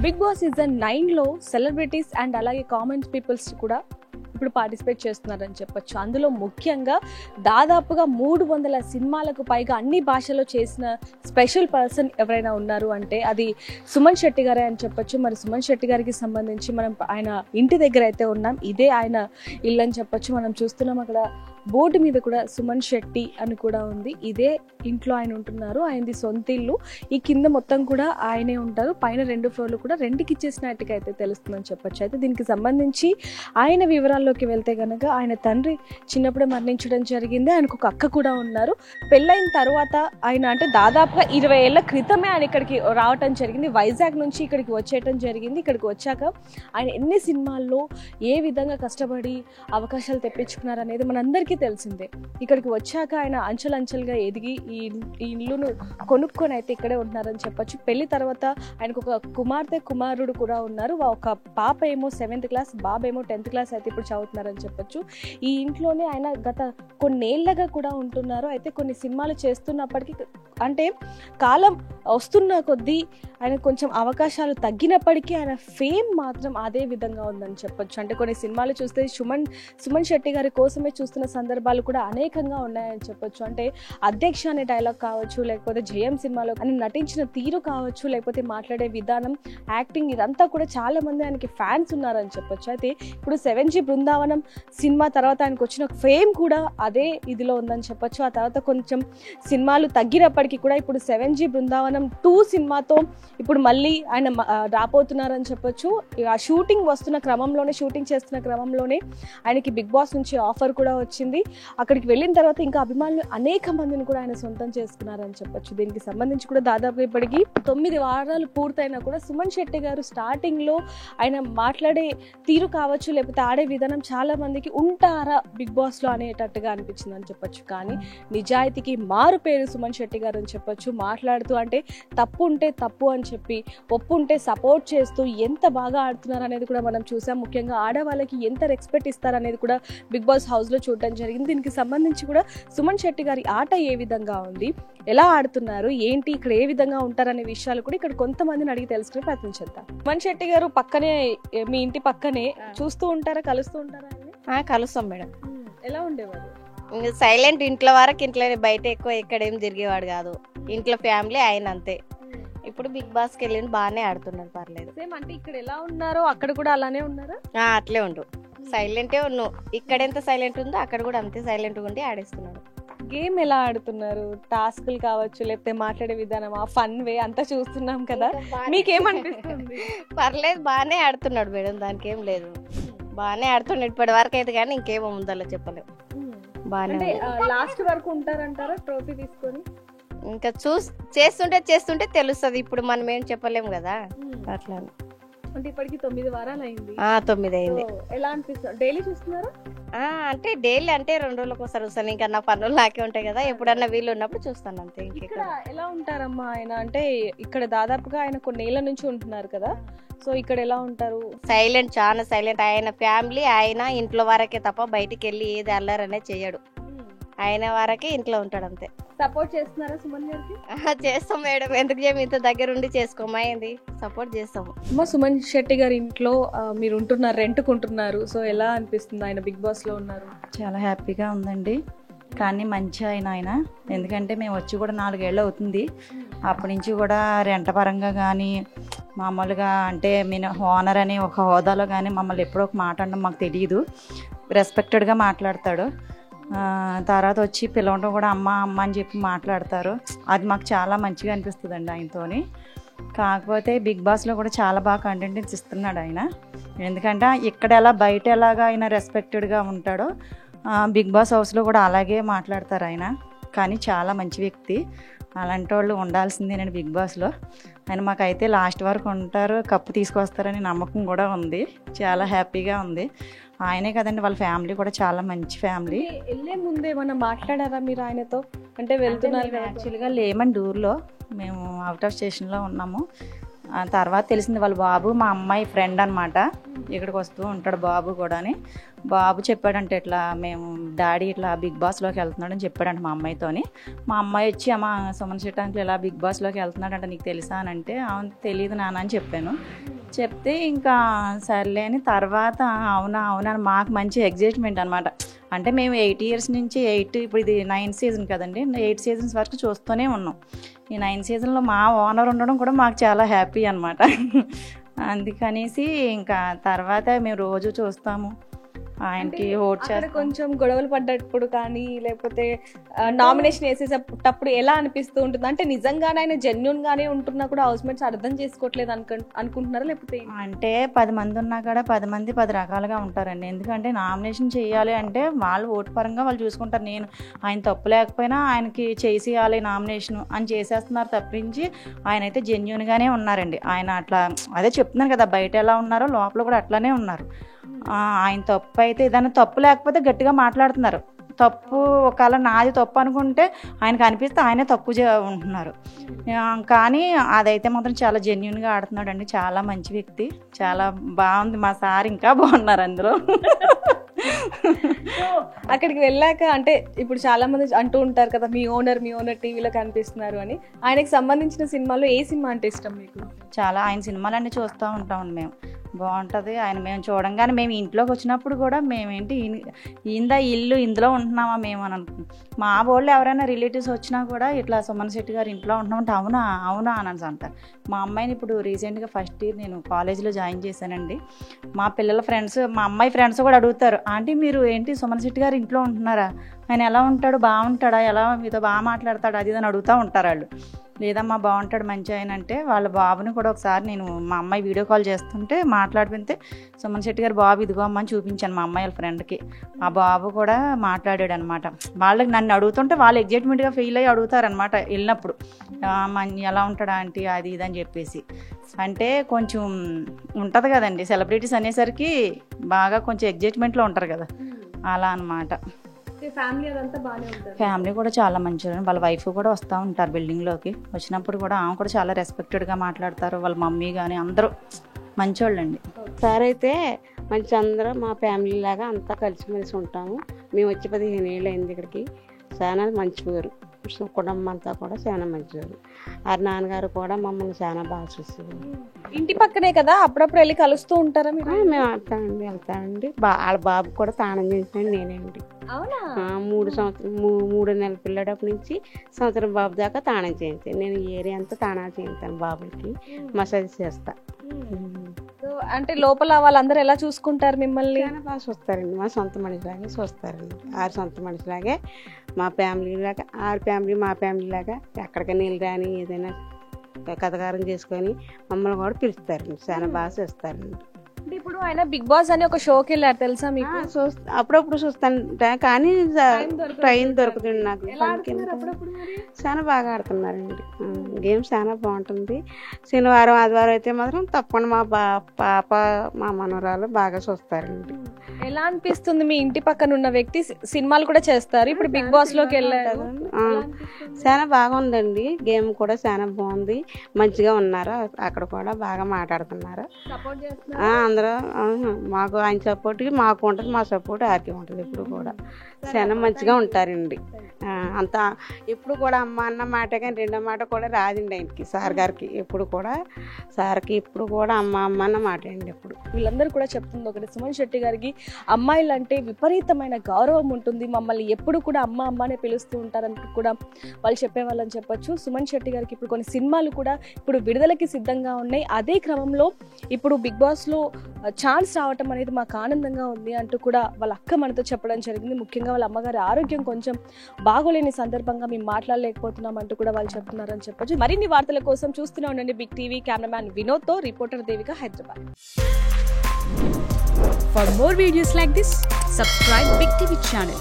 Big Boss season 9లో celebrities and అలాగే common peoples కూడా ఇప్పుడు పార్టిసిపేట్ చేస్తున్నారని చెప్పొచ్చు. అందులో ముఖ్యంగా దాదాపుగా 300 సినిమాలకు పైగా అన్ని భాషల్లో చేసిన స్పెషల్ పర్సన్ ఎవరైనా ఉన్నారు అంటే అది సుమన్ శెట్టి గారే అని చెప్పొచ్చు. మరి సుమన్ శెట్టి గారికి సంబంధించి మనం ఆయన ఇంటి దగ్గర అయితే ఉన్నాం. ఇదే ఆయన ఇల్లు అని చెప్పొచ్చు. మనం చూస్తున్నాం అక్కడ బోర్డు మీద కూడా సుమన్ శెట్టి అని కూడా ఉంది. ఇదే ఇంట్లో ఆయన ఉంటున్నారు. ఆయనది సొంత ఇల్లు. ఈ కింద మొత్తం కూడా ఆయనే ఉంటారు. పైన 2 ఫ్లోర్లు కూడా రెంట్కి ఇచ్చేసినట్టుగా అయితే తెలుస్తుందని చెప్పొచ్చు. అయితే దీనికి సంబంధించి ఆయన వివరాల్లోకి వెళ్తే కనుక ఆయన తండ్రి చిన్నప్పుడే మరణించడం జరిగింది. ఆయనకు ఒక అక్క కూడా ఉన్నారు. పెళ్ళైన తర్వాత ఆయన అంటే దాదాపుగా 20 ఏళ్ల క్రితమే ఆయన ఇక్కడికి రావటం జరిగింది. వైజాగ్ నుంచి ఇక్కడికి వచ్చేయటం జరిగింది. ఇక్కడికి వచ్చాక ఆయన ఎన్ని సినిమాల్లో ఏ విధంగా కష్టపడి అవకాశాలు తెప్పించుకున్నారు అనేది మనందరికీ తెలిసిందే. ఇక్కడికి వచ్చాక ఆయన అంచెలంచెలుగా ఎదిగి ఈ ఇల్లును కొనుక్కొని అయితే ఇక్కడే ఉంటున్నారని చెప్పొచ్చు. పెళ్లి తర్వాత ఆయనకు ఒక కుమారుడు కూడా ఉన్నారు. ఒక పాప ఏమో 7th క్లాస్, బాబు ఏమో 10th క్లాస్ అయితే ఇప్పుడు చదువుతున్నారని చెప్పొచ్చు. ఈ ఇంట్లోనే ఆయన గత కొన్నేళ్లగా కూడా ఉంటున్నారు. అయితే కొన్ని సినిమాలు చేస్తున్నప్పటికీ అంటే కాలం వస్తున్న కొద్దీ ఆయన కొంచెం అవకాశాలు తగ్గినప్పటికీ ఆయన ఫేమ్ మాత్రం అదే విధంగా ఉందని చెప్పొచ్చు. అంటే కొన్ని సినిమాలు చూస్తే సుమన్ శెట్టి గారి కోసమే చూస్తున్న సందర్భాలు కూడా అనేకంగా ఉన్నాయని చెప్పొచ్చు. అంటే అధ్యక్ష అనే డైలాగ్ కావచ్చు, లేకపోతే జయం సినిమాలో ఆయన నటించిన తీరు కావచ్చు, లేకపోతే మాట్లాడే విధానం, యాక్టింగ్, ఇదంతా కూడా చాలా మంది ఆయనకి ఫ్యాన్స్ ఉన్నారని చెప్పొచ్చు. అయితే ఇప్పుడు 7G బృందావనం సినిమా తర్వాత ఆయనకు వచ్చిన ఫేమ్ కూడా అదే ఇదిలో ఉందని చెప్పొచ్చు. ఆ తర్వాత కొంచెం సినిమాలు తగ్గినప్పటికీ కూడా ఇప్పుడు 7G బృందావనం 2 సినిమాతో ఇప్పుడు మళ్ళీ ఆయన రాబోతున్నారని చెప్పొచ్చు. ఆ షూటింగ్ చేస్తున్న క్రమంలోనే ఆయనకి బిగ్ బాస్ నుంచి ఆఫర్ కూడా వచ్చింది. అక్కడికి వెళ్ళిన తర్వాత ఇంకా అభిమానులు అనేక మందిని కూడా ఆయన సొంతం చేసుకున్నారని చెప్పొచ్చు. దీనికి సంబంధించి కూడా దాదాపు ఇప్పటికి 9 వారాలు పూర్తయినా కూడా సుమన్ శెట్టి గారు స్టార్టింగ్ లో ఆయన మాట్లాడే తీరు కావచ్చు, లేకపోతే ఆడే విధానం చాలా మందికి ఉంటారా బిగ్ బాస్ లో అనేటట్టుగా అనిపించింది అని చెప్పొచ్చు. కానీ నిజాయితీకి మారు పేరు సుమన్ శెట్టి గారు అని చెప్పొచ్చు. మాట్లాడుతూ అంటే తప్పు ఉంటే తప్పు అని చెప్పి, ఒప్పు ఉంటే సపోర్ట్ చేస్తూ ఎంత బాగా ఆడుతున్నారు అనేది కూడా మనం చూసాం. ముఖ్యంగా ఆడవాళ్ళకి ఎంత రెస్పెక్ట్ ఇస్తారనేది కూడా బిగ్ బాస్ హౌస్ లో చూడటం జరిగింది. దీనికి సంబంధించి కూడా సుమన్ శెట్టి గారి ఆట ఏ విధంగా ఉంది, ఎలా ఆడుతున్నారు, ఏంటి, ఇక్కడ ఏ విధంగా ఉంటారనే విషయాలు కూడా ఇక్కడ కొంతమందిని అడిగి తెలుసుకునే ప్రయత్నం చేద్దాం. సుమన్ శెట్టి గారు పక్కనే, మీ ఇంటి పక్కనే చూస్తూ ఉంటారా, కలుస్తూ ఉంటారా? కలుస్తాం మేడం. ఎలా ఉండేవారు? సైలెంట్, ఇంట్లో వరకు ఇంట్లోనే, బయట ఎక్కువ ఎక్కడేం తిరిగేవాడు కాదు. ఇంట్లో ఫ్యామిలీ ఆయన అంతే. ఇప్పుడు బిగ్ బాస్కి వెళ్ళి బాగానే ఆడుతున్నాడు, పర్లేదు. సేమ్ అంటే ఇక్కడ ఎలా ఉన్నారో అక్కడ కూడా అలానే ఉన్నారా? అట్లే ఉండు, సైలెంటే ఉన్నావు. ఇక్కడ ఎంత సైలెంట్ ఉందో అక్కడ కూడా అంతే సైలెంట్ ఉండి ఆడేస్తున్నాడు. గేమ్ ఎలా ఆడుతున్నారు? టాస్క్లు కావచ్చు, లేకపోతే మాట్లాడే విధానం, ఆ ఫన్ వే అంతా చూస్తున్నాం కదా, మీకేమనిపిస్తుంది? పర్లేదు, బాగానే ఆడుతున్నాడు మేడం, దానికి ఏం లేదు. బాగానే ఆడుతున్నాడు ఇప్పటి వరకు అయితే, కానీ ఇంకేమో ఉందో చెప్పలేము. బాగానే లాస్ట్ వరకు ఉంటారంటారా ట్రోఫీ తీసుకొని? ఇంకా చేస్తుంటే తెలుస్తుంది. ఇప్పుడు మనం ఏం చెప్పలేము కదా, అట్లా. అంటే ఇప్పటికి 9 వారాలు అయింది. 9 అయింది. ఎలా అనిపిస్తుంది? డైలీ చూస్తున్నారా? అంటే డైలీ అంటే 2 రోజులకు ఒకసారి చూస్తాను. ఇంకా నా పనులు నాకే ఉంటాయి కదా, ఎప్పుడన్నా వీళ్ళు ఉన్నప్పుడు చూస్తాను అంతే. ఇక్కడ ఎలా ఉంటారమ్మా ఆయన? అంటే ఇక్కడ దాదాపుగా ఆయన కొన్నేళ్ల నుంచి ఉంటున్నారు కదా, సో ఇక్కడ ఎలా ఉంటారు? సైలెంట్, చాలా సైలెంట్. ఆయన ఫ్యామిలీ, ఆయన ఇంట్లో వరకే తప్ప బయటికి వెళ్ళి ఏది అల్లరనే చెయ్యడు. ఆయన వరకే ఇంట్లో ఉంటాడు అంతే. సపోర్ట్ చేస్తున్నారా సుమన్ గారికి? చేస్తాం మేడం, ఎందుకు చేయము, ఇంత దగ్గర ఉండి చేసుకోమైంది, సపోర్ట్ చేస్తాము. సుమన్ శెట్టి గారి ఇంట్లో మీరు ఉంటున్నారు, రెంట్కుంటున్నారు, సో ఎలా అనిపిస్తుంది ఆయన బిగ్ బాస్ లో ఉన్నారు? చాలా హ్యాపీగా ఉందండి. కానీ మంచి ఆయన ఎందుకంటే మేము వచ్చి కూడా 4 ఏళ్ళు అవుతుంది. అప్పటి నుంచి కూడా రెంట పరంగా కానీ మామూలుగా అంటే నేను ఓనర్ అని ఒక హోదాలో కానీ మమ్మల్ని ఎప్పుడో ఒక మాట అనడం మాకు తెలియదు. రెస్పెక్టెడ్గా మాట్లాడతాడు. తర్వాత వచ్చి పిలవడం కూడా అమ్మ అమ్మ అని చెప్పి మాట్లాడతారు. అది మాకు చాలా మంచిగా అనిపిస్తుందండి ఆయనతోని. కాకపోతే బిగ్ బాస్లో కూడా చాలా బాగా కంటెంట్ ఇస్తున్నాడు ఆయన. ఎందుకంటే ఇక్కడ ఎలా బయట ఎలాగా ఆయన రెస్పెక్టెడ్గా ఉంటాడో బిగ్ బాస్ హౌస్లో కూడా అలాగే మాట్లాడతారు ఆయన. కానీ చాలా మంచి వ్యక్తి, అలాంటి వాళ్ళు ఉండాల్సిందేనండి బిగ్ బాస్లో. ఆయన మాకైతే లాస్ట్ వరకు ఉంటారు, కప్పు తీసుకొస్తారని నమ్మకం కూడా ఉంది. చాలా హ్యాపీగా ఉంది. ఆయనే కదండి, వాళ్ళ ఫ్యామిలీ కూడా చాలా మంచి ఫ్యామిలీ. వెళ్ళే ముందే ఏమన్నా మాట్లాడారా మీరు ఆయనతో? అంటే వెళ్తున్నారు యాక్చువల్గా లేమండి, ఊర్లో మేము అవుట్ ఆఫ్ స్టేషన్లో ఉన్నాము. ఆ తర్వాత తెలిసింది వాళ్ళ బాబు మా అమ్మాయి ఫ్రెండ్ అనమాట, ఇక్కడికి వస్తూ ఉంటాడు బాబు కూడా అని. బాబు చెప్పాడంటే ఇట్లా మేము డాడీ ఇట్లా బిగ్ బాస్లోకి వెళ్తున్నాడని చెప్పాడంట మా అమ్మాయితోని. మా అమ్మాయి వచ్చి అమ్మ సుమన్ శెట్టి అంకుల్ ఇలా బిగ్ బాస్లోకి వెళ్తున్నాడంట నీకు తెలుసా అని అంటే అవును తెలియదు నాన్న అని చెప్పాను. చెప్తే ఇంకా సర్లే అని తర్వాత అవునా అవునా మాకు మంచి ఎగ్జైట్మెంట్ అనమాట. అంటే మేము 8 years నుంచి ఇప్పుడు ఇది 9th season కదండి, 8 seasons వరకు చూస్తూనే ఉన్నాం. ఈ 9th seasonలో మా ఓనర్ ఉండడం కూడా మాకు చాలా హ్యాపీ అనమాట. అందుకనేసి ఇంకా తర్వాత మేము రోజు చూస్తాము, ఆయనకి ఓట్ అక్కడ చేస్తాం. కొంచెం గొడవలు పడ్డప్పుడు కానీ లేకపోతే నామినేషన్ వేసేటప్పుడు ఎలా అనిపిస్తూ ఉంటుంది? అంటే నిజంగానే ఆయన జెన్యున్ గానే ఉంటున్నా కూడా హౌస్ మేట్స్ అర్థం చేసుకోవట్లేదు అనుకుంటున్నారా లేకపోతే అంటే 10 మంది ఉన్నా కూడా 10 మంది 10 రకాలుగా ఉంటారండి. ఎందుకంటే నామినేషన్ చేయాలి అంటే వాళ్ళు ఓటు పరంగా వాళ్ళు చూసుకుంటారు. నేను ఆయన తప్పు లేకపోయినా ఆయనకి చేసేయాలి నామినేషన్ అని చేసేస్తున్నారు తప్పించి ఆయన అయితే జెన్యున్గానే ఉన్నారండి. ఆయన అట్లా అదే చెప్తున్నాను కదా, బయట ఎలా ఉన్నారో లోపల కూడా అట్లానే ఉన్నారు. ఆయన తప్పు అయితే ఏదైనా తప్పు లేకపోతే గట్టిగా మాట్లాడుతున్నారు. తప్పు ఒకవేళ నాది తప్పు అనుకుంటే ఆయనకు అనిపిస్తే ఆయనే తప్పు ఉంటున్నారు. కానీ అదైతే మాత్రం చాలా జెన్యున్గా ఆడుతున్నాడు అండి. చాలా మంచి వ్యక్తి, చాలా బాగుంది. మా సార్ ఇంకా బాగున్నారు అందులో. అక్కడికి వెళ్ళాక అంటే ఇప్పుడు చాలా మంది అంటూ ఉంటారు కదా మీ ఓనర్ టీవీలో కనిపిస్తున్నారు అని. ఆయనకి సంబంధించిన సినిమాలో ఏ సినిమా అంటే ఇష్టం మీకు? చాలా ఆయన సినిమాలన్నీ చూస్తూ ఉంటామండి మేము. బాగుంటుంది ఆయన. మేము చూడంగానే మేము ఇంట్లోకి వచ్చినప్పుడు కూడా మేమేంటి ఇందా ఇల్లు ఇందులో ఉంటున్నామా మేము అని అనుకుంటాం. మా వాళ్ళు ఎవరైనా రిలేటివ్స్ వచ్చినా కూడా ఇట్లా సుమన్ శెట్టి గారు ఇంట్లో ఉంటున్నామంటే అవునా అవునా అని అంటారు. మా అమ్మాయిని ఇప్పుడు రీసెంట్గా ఫస్ట్ ఇయర్ నేను కాలేజీలో జాయిన్ చేశానండి. మా పిల్లల ఫ్రెండ్స్, మా అమ్మాయి ఫ్రెండ్స్ కూడా అడుగుతారు, ఆంటీ మీరు ఏంటి సుమన్ శెట్టి గారు ఇంట్లో ఉంటున్నారా, ఆయన ఎలా ఉంటాడు, బాగుంటాడా, ఎలా మీతో బాగా మాట్లాడతాడు అది అని అడుగుతూ ఉంటారు వాళ్ళు. లేదమ్మా బాగుంటాడు మంచి ఆయన అంటే వాళ్ళ బాబుని కూడా ఒకసారి నేను మా అమ్మాయి వీడియో కాల్ చేస్తుంటే మాట్లాడితే సుమన్ శెట్టి గారు బాబు ఇదిగో అమ్మ అని చూపించాను మా అమ్మాయి వాళ్ళ ఫ్రెండ్కి. ఆ బాబు కూడా మాట్లాడాడు అనమాట. వాళ్ళకి నన్ను అడుగుతుంటే వాళ్ళు ఎగ్జైట్మెంట్గా ఫీల్ అయ్యి అడుగుతారనమాట వెళ్ళినప్పుడు, ఎలా ఉంటాడా ఆంటీ అది ఇది అని చెప్పేసి. అంటే కొంచెం ఉంటుంది కదండి సెలబ్రిటీస్ అనేసరికి బాగా కొంచెం ఎగ్జైట్మెంట్లో ఉంటారు కదా, అలా అనమాట. ఫ్యామిలీ కూడా చాలా మంచిది. వాళ్ళ వైఫ్ కూడా వస్తూ ఉంటారు బిల్డింగ్లోకి. వచ్చినప్పుడు కూడా ఆమె కూడా చాలా రెస్పెక్టెడ్గా మాట్లాడతారు. వాళ్ళ మమ్మీ కానీ అందరూ మంచోళ్ళండి. సార్ అయితే మంచి అందరూ మా ఫ్యామిలీ లాగా అంతా కలిసిమెలిసి ఉంటాము. మేము వచ్చి 15 ఏళ్ళు అయింది ఇక్కడికి. చాలా మంచివారు, కుటుంబం అంతా కూడా చాలా మంచివారు. ఆ నాన్నగారు కూడా మమ్మల్ని చాలా బాగా చూసేవారు. ఇంటి పక్కనే కదా, అప్పుడప్పుడు వెళ్ళి కలుస్తూ ఉంటారా మీరు? మేము వెళ్తామండి. వాళ్ళ బాబు కూడా తానం చేసినండి నేనేండి. 3 నెలల పిల్లడప్పటి నుంచి సంవత్సరం బాబు దాకా తానం చేయించాను. నేను ఏరియా అంతా తానాలు చేయించాను బాబులకి, మసాజ్ చేస్తా. అంటే లోపల వాళ్ళందరూ ఎలా చూసుకుంటారు మిమ్మల్ని? చాలా బాగా చూస్తారండి. మా సొంత మనిషిలాగే చూస్తారండి. ఆరు సొంత మనిషిలాగే మా ఫ్యామిలీ లాగా, ఆరు ఫ్యామిలీ మా ఫ్యామిలీ లాగా. ఎక్కడికైనా నీళ్ళు కానీ ఏదైనా కథకారం చేసుకొని మమ్మల్ని కూడా పిలుస్తారండి. చాలా బాగా చూస్తారండి. అంటే ఇప్పుడు ఆయన బిగ్ బాస్ అని ఒక షోకి వెళ్ళారు తెలుసా మీకు? అప్పుడప్పుడు చూస్తాను కానీ టైం దొరుకుతుంది నాకు. చాలా బాగా ఆడుతున్నారండి. గేమ్ చాలా బాగుంటుంది. శనివారం ఆదివారం అయితే మాత్రం తప్పకుండా మా పాప మా మనవరాలు బాగా చూస్తారండి. ఎలా అనిపిస్తుంది? మీ ఇంటి పక్కన ఉన్న వ్యక్తి సినిమాలు కూడా చేస్తారు, ఇప్పుడు బిగ్ బాస్ లోకి వెళ్ళారు. చాలా బాగుందండి. గేమ్ కూడా చాలా బాగుంది. మంచిగా ఉన్నారు. అక్కడ కూడా బాగా మాట్లాడుతున్నారు. అందరూ మాకు ఆయన సపోర్ట్ మాకు ఉంటుంది, మా సపోర్ట్ ఆర్కి ఉంటుంది. ఎప్పుడు కూడా చాలా మంచిగా ఉంటారండి. అంతా ఎప్పుడు కూడా అమ్మ అన్న మాట కానీ రెండో మాట కూడా రాదండి ఆయనకి, సార్ గారికి. ఎప్పుడు కూడా సార్కి ఎప్పుడు కూడా అమ్మ అమ్మ అన్న మాట అండి. ఎప్పుడు వీళ్ళందరూ కూడా చెప్తుంది ఒకటి, సుమన్ శెట్టి గారికి అమ్మాయిలు అంటే విపరీతమైన గౌరవం ఉంటుంది, మమ్మల్ని ఎప్పుడు కూడా అమ్మ అమ్మనే పిలుస్తూ ఉంటారని కూడా వాళ్ళు చెప్పేవాళ్ళని చెప్పొచ్చు. సుమన్ శెట్టి గారికి ఇప్పుడు కొన్ని సినిమాలు కూడా ఇప్పుడు విడుదలకి సిద్ధంగా ఉన్నాయి. అదే క్రమంలో ఇప్పుడు బిగ్ బాస్లో ఛాన్స్ రావటం అనేది మాకు ఆనందంగా ఉంది అంటూ కూడా వాళ్ళ అక్క మనతో చెప్పడం జరిగింది. ముఖ్యంగా వాళ్ళ అమ్మగారి ఆరోగ్యం కొంచెం బాగోలేని సందర్భంగా మేము మాట్లాడలేకపోతున్నాం అంటూ కూడా వాళ్ళు చెప్తున్నారని చెప్పొచ్చు. మరిన్ని వార్తల కోసం చూస్తూనే ఉండండి బిగ్ టీవీ. కెమెరామ్యాన్ వినోద్తో reporter Devika, Hyderabad. For more videos like this, subscribe Big TV channel.